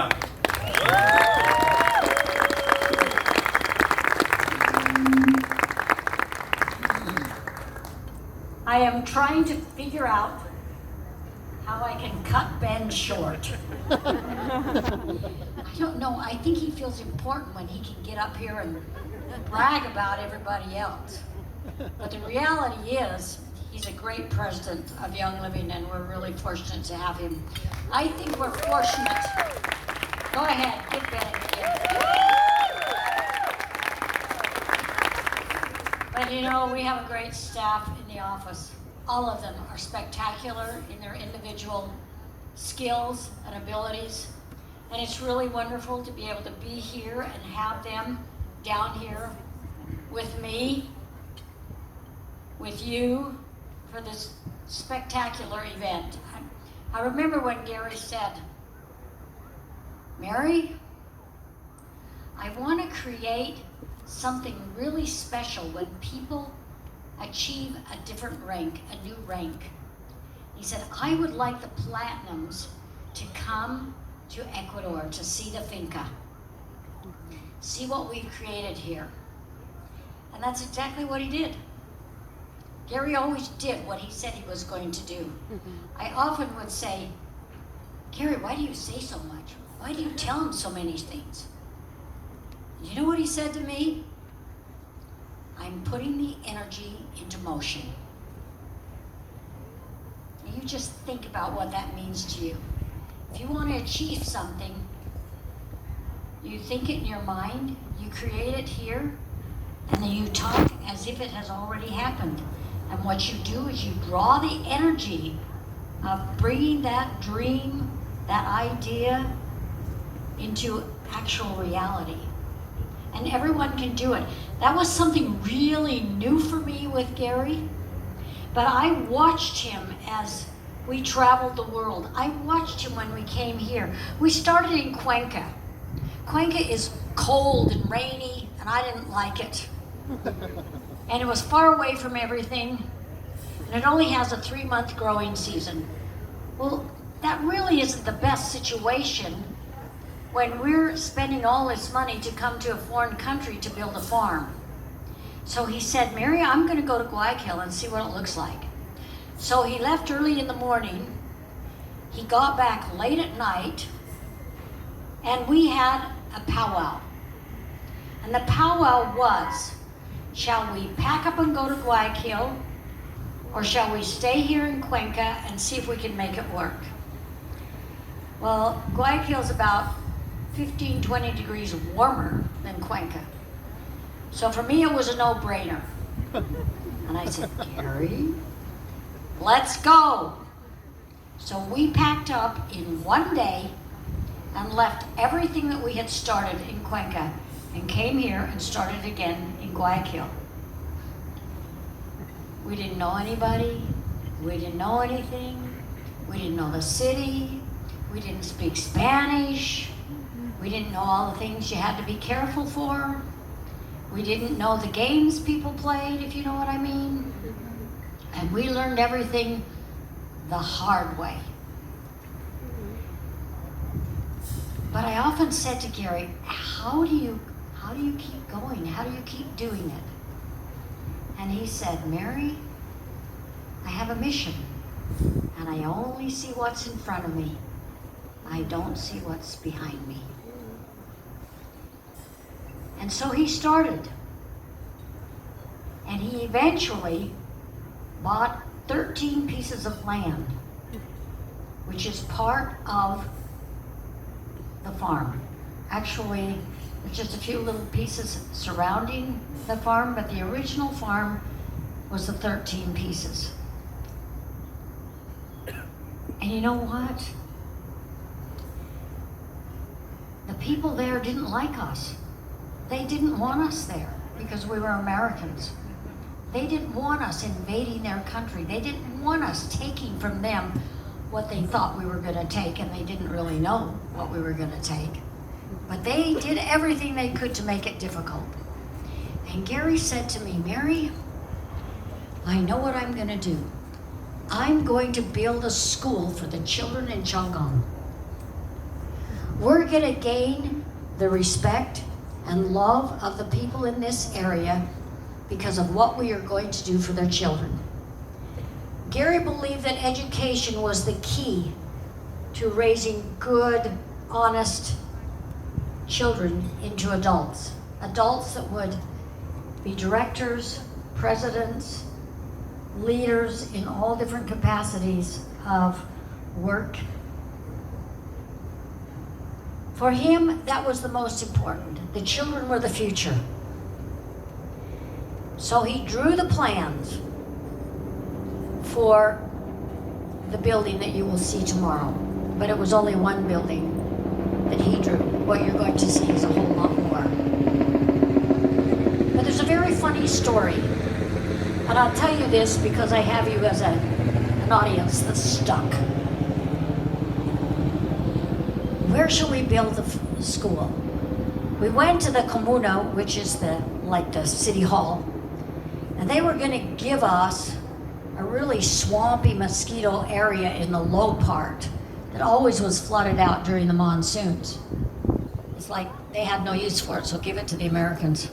Young. I am trying to figure out how I can cut Ben short. I don't know, I think he feels important when he can get up here and brag about everybody else. But the reality is, he's a great president of Young Living, and we're really fortunate to have him. I think we're fortunate. Go ahead, give Ben a gift. But you know, we have a great staff in the office. All of them are spectacular in their individual skills and abilities. And it's really wonderful to be able to be here and have them down here with me, with you, for this spectacular event. I remember when Gary said, Mary, I want to create something really special when people achieve a different rank, a new rank. He said, I would like the platinums to come to Ecuador to see the finca, see what we've created here. And that's exactly what he did. Gary always did what he said he was going to do. I often would say, Gary, why do you say so much? Why do you tell him so many things? You know what he said to me? I'm putting the energy into motion. And you just think about what that means to you. If you want to achieve something, you think it in your mind, you create it here, and then you talk as if it has already happened. And what you do is you draw the energy of bringing that dream, that idea, into actual reality. And everyone can do it. That was something really new for me with Gary. But I watched him as we traveled the world. I watched him when we came here. We started in Cuenca. Cuenca is cold and rainy, and I didn't like it. And it was far away from everything. And it only has a 3-month growing season. Well, that really isn't the best situation when we're spending all this money to come to a foreign country to build a farm. So he said, Mary, I'm going to go to Guayaquil and see what it looks like. So he left early in the morning. He got back late at night, and we had a powwow. And the powwow was, shall we pack up and go to Guayaquil, or shall we stay here in Cuenca and see if we can make it work? Well, Guayaquil is about 15, 20 degrees warmer than Cuenca. So for me, it was a no-brainer. And I said, Gary, let's go. So we packed up in one day and left everything that we had started in Cuenca and came here and started again in Guayaquil. We didn't know anybody. We didn't know anything. We didn't know the city. We didn't speak Spanish. We didn't know all the things you had to be careful for. We didn't know the games people played, if you know what I mean. And we learned everything the hard way. But I often said to Gary, how do you keep going? How do you keep doing it? And he said, Mary, I have a mission, and I only see what's in front of me. I don't see what's behind me. And so he started. And he eventually bought 13 pieces of land, which is part of the farm. Actually, there's just a few little pieces surrounding the farm, but the original farm was the 13 pieces. And you know what? The people there didn't like us. They didn't want us there because we were Americans. They didn't want us invading their country. They didn't want us taking from them what they thought we were going to take, and they didn't really know what we were going to take. But they did everything they could to make it difficult. And Gary said to me, Mary, I know what I'm going to do. I'm going to build a school for the children in Chang'an. We're going to gain the respect and love of the people in this area because of what we are going to do for their children. Gary believed that education was the key to raising good, honest children into adults. Adults that would be directors, presidents, leaders in all different capacities of work. For him, that was the most important. The children were the future. So he drew the plans for the building that you will see tomorrow. But it was only one building that he drew. What you're going to see is a whole lot more. But there's a very funny story. And I'll tell you this because I have you as an audience that's stuck. Where shall we build the school? We went to the Comuna, which is the city hall, and they were going to give us a really swampy mosquito area in the low part that always was flooded out during the monsoons. It's like they had no use for it, so give it to the Americans.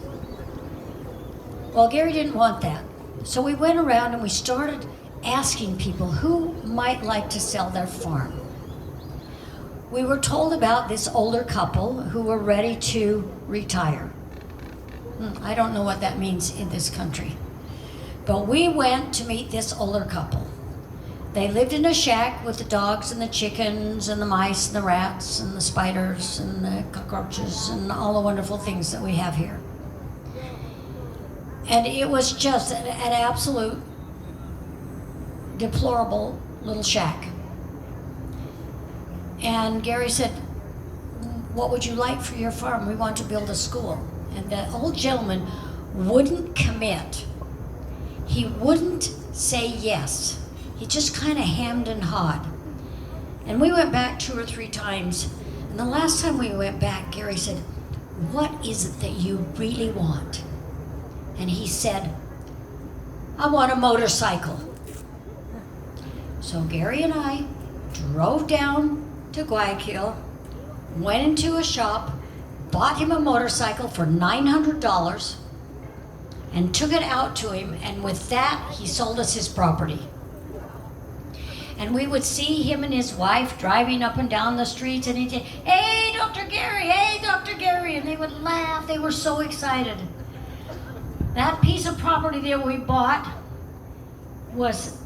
Well, Gary didn't want that. So we went around and we started asking people who might like to sell their farm. We were told about this older couple who were ready to retire. I don't know what that means in this country. But we went to meet this older couple. They lived in a shack with the dogs and the chickens and the mice and the rats and the spiders and the cockroaches and all the wonderful things that we have here. And it was just an absolute deplorable little shack. And Gary said, what would you like for your farm? We want to build a school. And the old gentleman wouldn't commit. He wouldn't say yes. He just kind of hemmed and hawed. And we went back 2 or 3 times. And the last time we went back, Gary said, what is it that you really want? And he said, I want a motorcycle. So Gary and I drove down to Guayaquil, went into a shop, bought him a motorcycle for $900, and took it out to him, and with that, he sold us his property. And we would see him and his wife driving up and down the streets, and he'd say, hey, Dr. Gary, hey, Dr. Gary, and they would laugh. They were so excited. That piece of property that we bought was,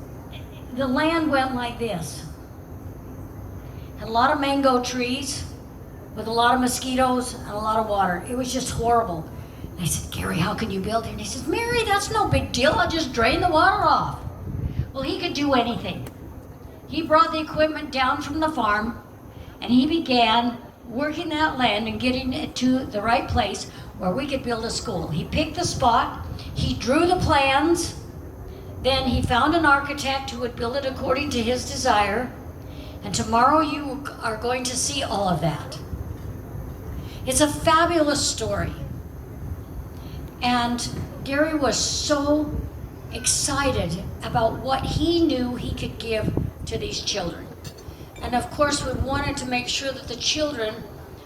the land went like this. Had a lot of mango trees with a lot of mosquitoes and a lot of water. It was just horrible. And I said, Gary, how can you build it? And he says, Mary, that's no big deal. I'll just drain the water off. Well, he could do anything. He brought the equipment down from the farm, and he began working that land and getting it to the right place where we could build a school. He picked the spot, he drew the plans, then he found an architect who would build it according to his desire, and tomorrow you are going to see all of that. It's a fabulous story. And Gary was so excited about what he knew he could give to these children. And of course, we wanted to make sure that the children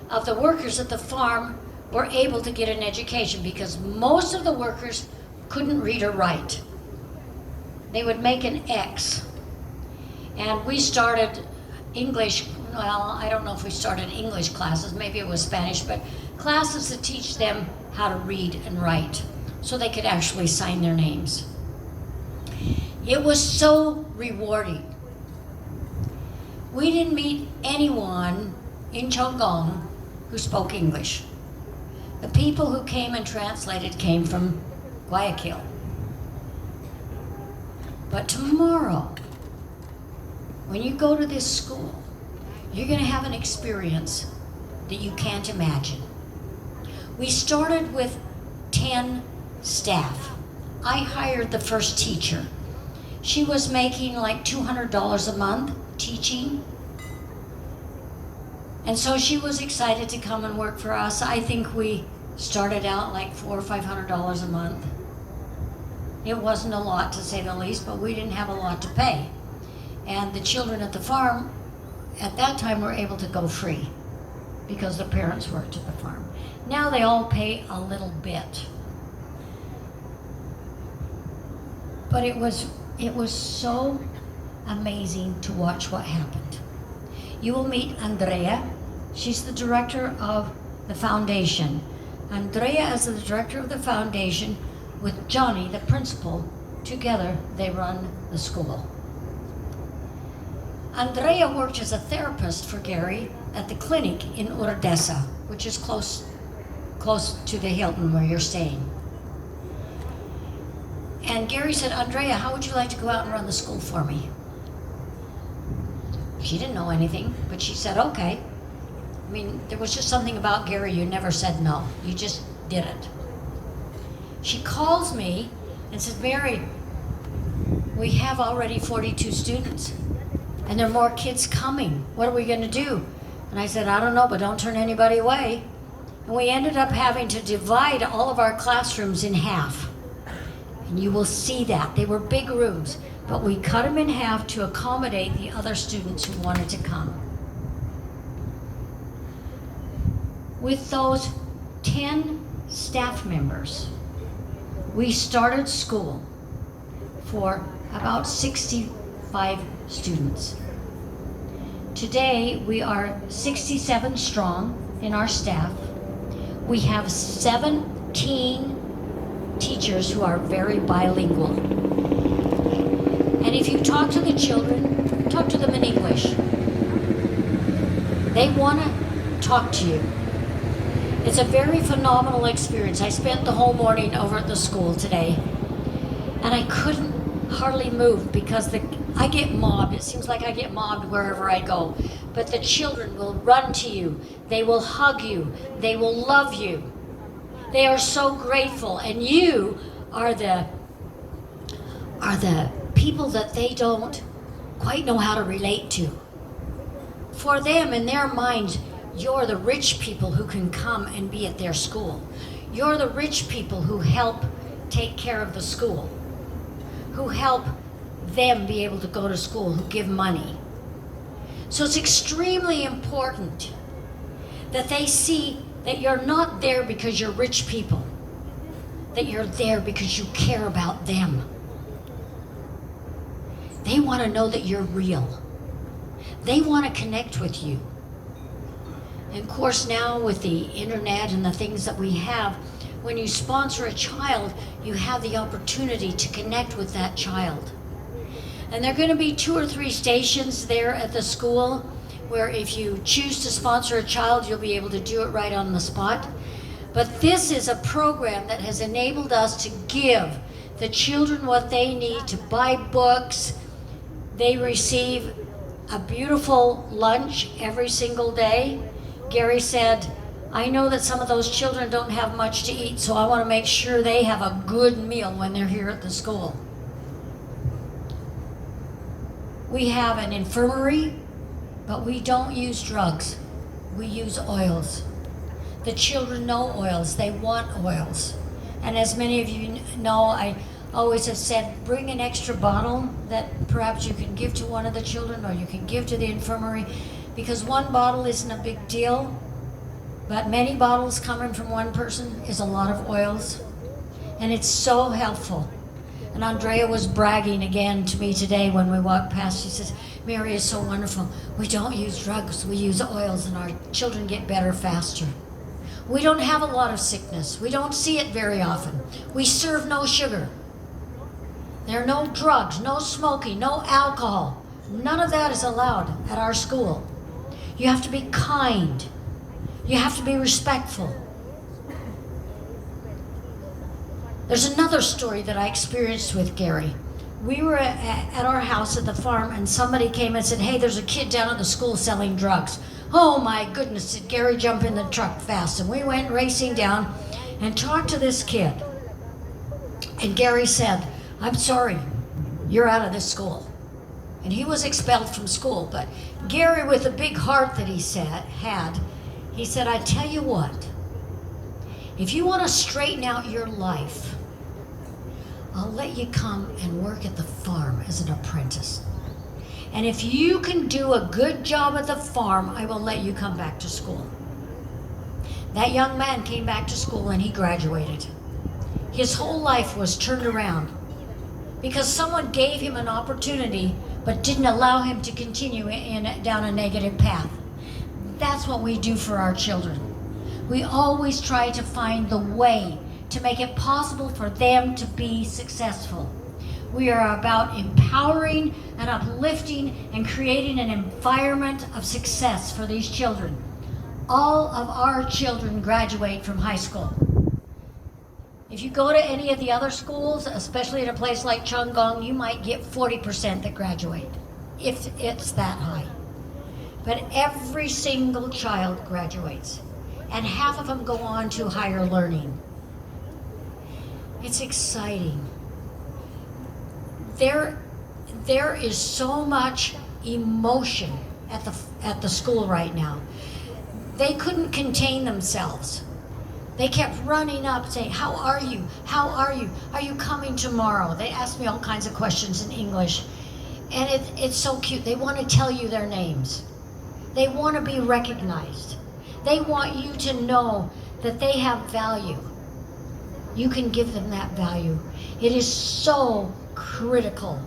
of the workers at the farm were able to get an education, because most of the workers couldn't read or write. They would make an X. And we started English, well, I don't know if we started English classes, maybe it was Spanish, but classes to teach them how to read and write so they could actually sign their names. It was so rewarding. We didn't meet anyone in Chongqing who spoke English. The people who came and translated came from Guayaquil. But tomorrow, when you go to this school, you're going to have an experience that you can't imagine. We started with 10 staff. I hired the first teacher. She was making like $200 a month teaching. And so she was excited to come and work for us. I think we started out like $400 or $500 a month. It wasn't a lot, to say the least, but we didn't have a lot to pay. And the children at the farm at that time were able to go free. because their parents worked at the farm. Now they all pay a little bit. But it was so amazing to watch what happened. You will meet Andrea. She's the director of the foundation. Andrea is the director of the foundation with Johnny, the principal. Together they run the school. Andrea worked as a therapist for Gary at the clinic in Ordesa, which is close to the Hilton where you're staying. And Gary said, Andrea, how would you like to go out and run the school for me? She didn't know anything, but she said, okay. I mean, there was just something about Gary, you never said no. You just did it. She calls me and says, Mary, we have already 42 students, and there are more kids coming. What are we going to do? And I said, I don't know, but don't turn anybody away. And we ended up having to divide all of our classrooms in half. And you will see that. They were big rooms, but we cut them in half to accommodate the other students who wanted to come. With those 10 staff members, we started school for about 65 students. Today, we are 67 strong in our staff. We have 17 teachers who are very bilingual. And if you talk to the children, talk to them in English. They want to talk to you. It's a very phenomenal experience. I spent the whole morning over at the school today, and I couldn't hardly move because I get mobbed. It seems like I get mobbed wherever I go. But the children will run to you. They will hug you. They will love you. They are so grateful, and you are the people that they don't quite know how to relate to. For them, in their minds, you're the rich people who can come and be at their school. You're the rich people who help take care of the school, who help them be able to go to school, who give money. So it's extremely important that they see that you're not there because you're rich people, that you're there because you care about them. They want to know that you're real. They want to connect with you. And of course now with the internet and the things that we have, when you sponsor a child, you have the opportunity to connect with that child. And there are going to be 2 or 3 stations there at the school where if you choose to sponsor a child, you'll be able to do it right on the spot. But this is a program that has enabled us to give the children what they need to buy books. They receive a beautiful lunch every single day. Gary said, I know that some of those children don't have much to eat, so I want to make sure they have a good meal when they're here at the school. We have an infirmary, but we don't use drugs. We use oils. The children know oils. They want oils. And as many of you know, I always have said, bring an extra bottle that perhaps you can give to one of the children or you can give to the infirmary, because one bottle isn't a big deal, but many bottles coming from one person is a lot of oils. And it's so helpful. And Andrea was bragging again to me today when we walked past. She says, Mary is so wonderful. We don't use drugs, we use oils, and our children get better faster. We don't have a lot of sickness. We don't see it very often. We serve no sugar. There are no drugs, no smoking, no alcohol. None of that is allowed at our school. You have to be kind. You have to be respectful. There's another story that I experienced with Gary. We were at our house at the farm, and somebody came and said, hey, there's a kid down at the school selling drugs. Oh my goodness, did Gary jump in the truck fast. And we went racing down and talked to this kid. And Gary said, I'm sorry, you're out of this school. And he was expelled from school. But Gary, with the big heart that he had, he said, I tell you what, if you want to straighten out your life, I'll let you come and work at the farm as an apprentice. And if you can do a good job at the farm, I will let you come back to school. That young man came back to school and he graduated. His whole life was turned around because someone gave him an opportunity but didn't allow him to continue down a negative path. That's what we do for our children. We always try to find the way to make it possible for them to be successful. We are about empowering and uplifting and creating an environment of success for these children. All of our children graduate from high school. If you go to any of the other schools, especially at a place like Chunggong, you might get 40% that graduate, if it's that high. But every single child graduates, and half of them go on to higher learning. It's exciting. There is so much emotion at the school right now. They couldn't contain themselves. They kept running up saying, "How are you? How are you? Are you coming tomorrow?" They asked me all kinds of questions in English. And it's so cute. They want to tell you their names. They want to be recognized. They want you to know that they have value. You can give them that value. It is so critical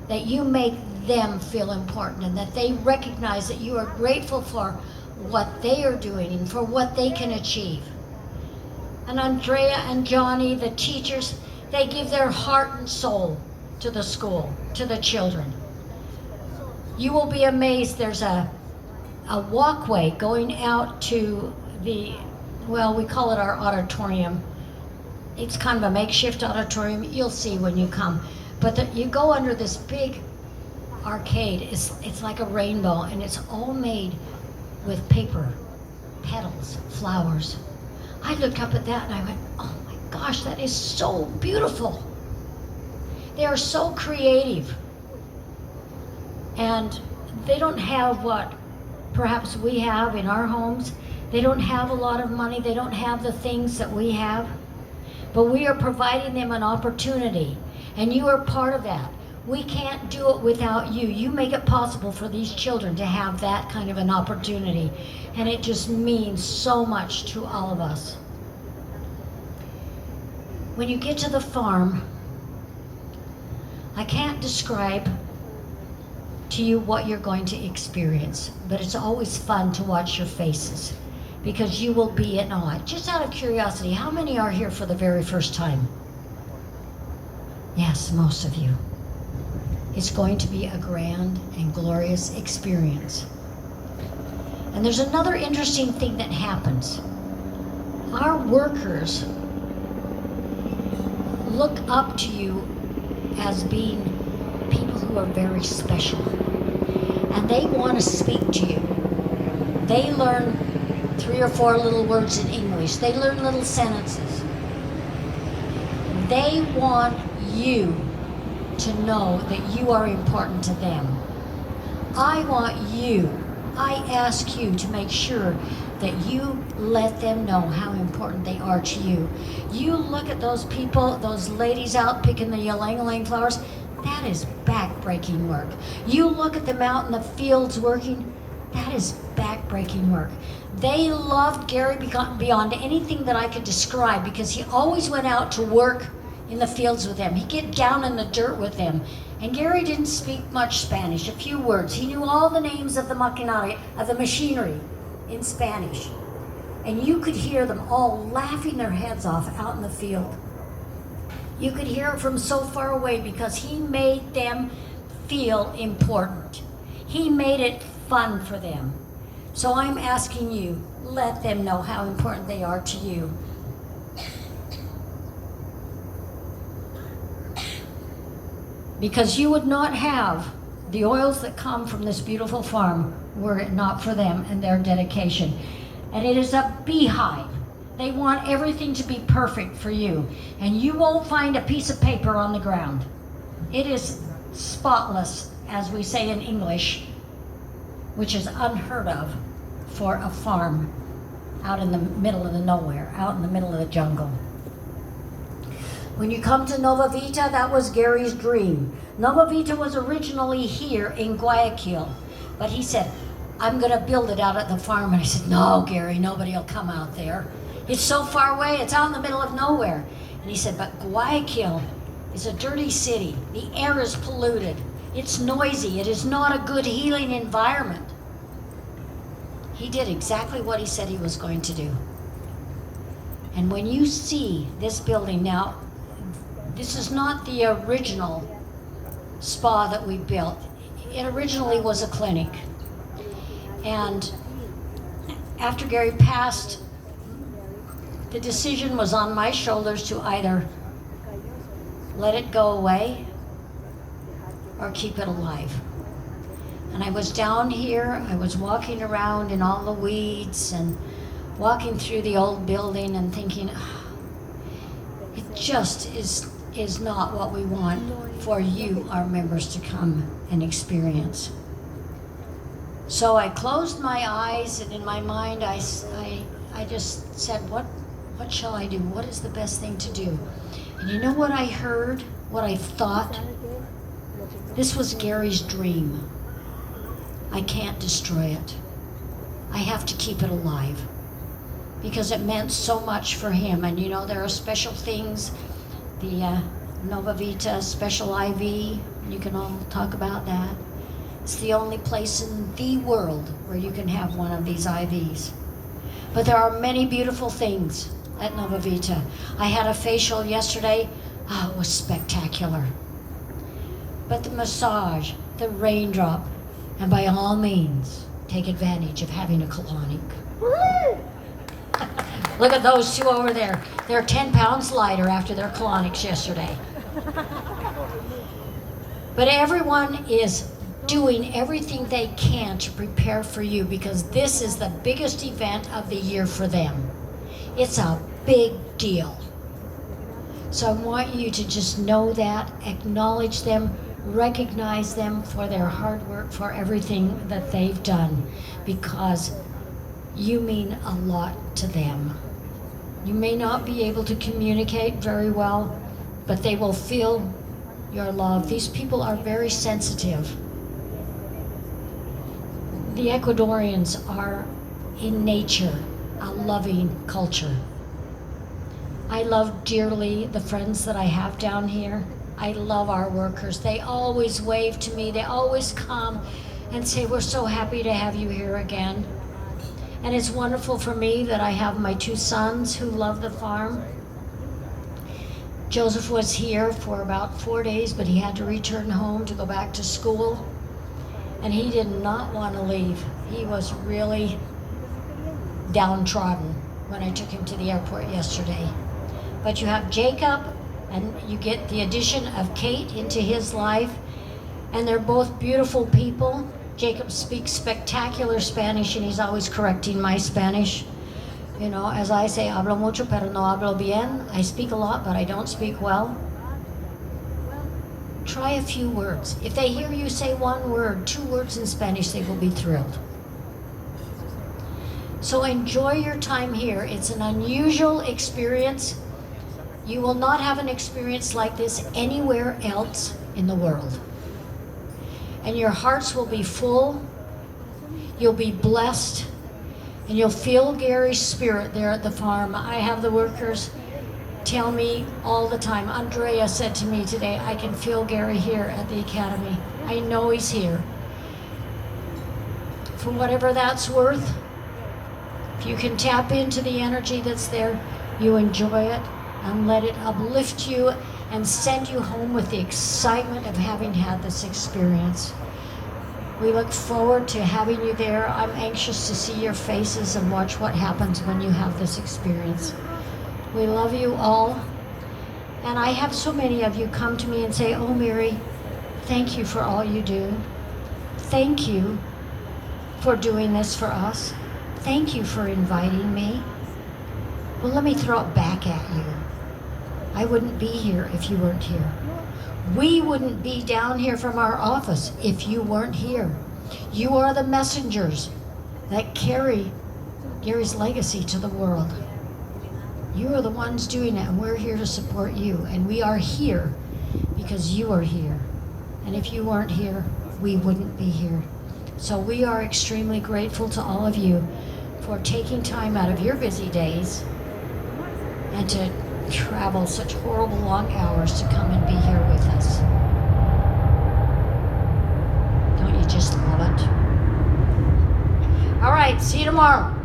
that you make them feel important and that they recognize that you are grateful for what they are doing and for what they can achieve. And Andrea and Johnny, the teachers, they give their heart and soul to the school, to the children. You will be amazed. There's a walkway going out to the, well, we call it our auditorium. It's kind of a makeshift auditorium. You'll see when you come. But you go under this big arcade. It's like a rainbow, and it's all made with paper, petals, flowers. I looked up at that and I went, oh my gosh, that is so beautiful. They are so creative. And they don't have what perhaps we have in our homes. They don't have a lot of money. They don't have the things that we have. But we are providing them an opportunity, and you are part of that. We can't do it without you. You make it possible for these children to have that kind of an opportunity, and it just means so much to all of us. When you get to the farm, I can't describe to you what you're going to experience, but it's always fun to watch your faces because you will be in awe. Just out of curiosity, how many are here for the very first time? Yes, most of you. It's going to be a grand and glorious experience. And there's another interesting thing that happens. Our workers look up to you as being people who are very special. And they want to speak to you. They learn 3 or 4 little words in English. They learn little sentences. They want you to know that you are important to them. I ask you to make sure that you let them know how important they are to you. You look at those people, those ladies out picking the ylang-ylang flowers, that is back-breaking work. You look at them out in the fields working, that is back-breaking work. They loved Gary beyond anything that I could describe because he always went out to work in the fields with them. He'd get down in the dirt with them. And Gary didn't speak much Spanish, a few words. He knew all the names of the maquinaria, of the machinery in Spanish. And you could hear them all laughing their heads off out in the field. You could hear it from so far away because he made them feel important. He made it fun for them. So I'm asking you, let them know how important they are to you. Because you would not have the oils that come from this beautiful farm were it not for them and their dedication. And it is a beehive. They want everything to be perfect for you. And you won't find a piece of paper on the ground. It is spotless, as we say in English, which is unheard of for a farm out in the middle of the nowhere, out in the middle of the jungle. When you come to Nova Vita, that was Gary's dream. Nova Vita was originally here in Guayaquil, but he said, I'm going to build it out at the farm. And I said, no, Gary, nobody will come out there. It's so far away. It's out in the middle of nowhere. And he said, but Guayaquil is a dirty city. The air is polluted. It's noisy. It is not a good healing environment. He did exactly what he said he was going to do. And when you see this building now, this is not the original spa that we built. It originally was a clinic. And after Gary passed, the decision was on my shoulders to either let it go away or keep it alive. And I was down here, I was walking around in all the weeds and walking through the old building and thinking, it just is not what we want for you, our members, to come and experience. So I closed my eyes, and in my mind I just said, what shall I do? What is the best thing to do? And you know what I heard? What I thought? This was Gary's dream. I can't destroy it. I have to keep it alive because it meant so much for him. And you know, there are special things, the Nova Vita special IV, you can all talk about that. It's the only place in the world where you can have one of these IVs. But there are many beautiful things at Nova Vita. I had a facial yesterday. Oh, it was spectacular. But the massage, the raindrop, and by all means, take advantage of having a colonic. Look at those two over there. They're 10 pounds lighter after their colonics yesterday. But everyone is doing everything they can to prepare for you because this is the biggest event of the year for them. It's a big deal. So I want you to just know that, acknowledge them, recognize them for their hard work, for everything that they've done, because you mean a lot to them. You may not be able to communicate very well, but they will feel your love. These people are very sensitive. The Ecuadorians are, in nature, a loving culture. I love dearly the friends that I have down here. I love our workers. They always wave to me. They always come and say, we're so happy to have you here again. And it's wonderful for me that I have my two sons who love the farm. Joseph was here for about 4 days, but he had to return home to go back to school. And he did not want to leave. He was really downtrodden when I took him to the airport yesterday. But you have Jacob, and you get the addition of Kate into his life, and they're both beautiful people. Jacob speaks spectacular Spanish, and he's always correcting my Spanish. You know, as I say, hablo mucho, pero no hablo bien. I speak a lot, but I don't speak well. Try a few words. If they hear you say one word, 2 words in Spanish, they will be thrilled. So enjoy your time here. It's an unusual experience. You will not have an experience like this anywhere else in the world. And your hearts will be full, you'll be blessed, and you'll feel Gary's spirit there at the farm. I have the workers tell me all the time. Andrea said to me today, I can feel Gary here at the academy. I know he's here. For whatever that's worth, if you can tap into the energy that's there, you enjoy it and let it uplift you and send you home with the excitement of having had this experience. We look forward to having you there. I'm anxious to see your faces and watch what happens when you have this experience. We love you all. And I have so many of you come to me and say, oh, Mary, thank you for all you do. Thank you for doing this for us. Thank you for inviting me. Well, let me throw it back at you. I wouldn't be here if you weren't here. We wouldn't be down here from our office if you weren't here. You are the messengers that carry Gary's legacy to the world. You are the ones doing it, and we're here to support you. And we are here because you are here. And if you weren't here, we wouldn't be here. So we are extremely grateful to all of you for taking time out of your busy days and to travel such horrible long hours to come and be here with us. Don't you just love it? All right, see you tomorrow.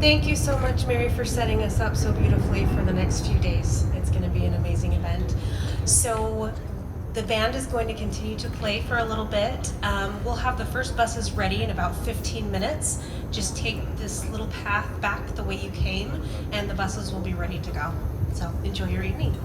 Thank you so much, Mary, for setting us up so beautifully for the next few days. It's going to be an amazing event. So the band is going to continue to play for a little bit. We'll have the first buses ready in about 15 minutes. Just take this little path back the way you came, and the buses will be ready to go. So enjoy your evening.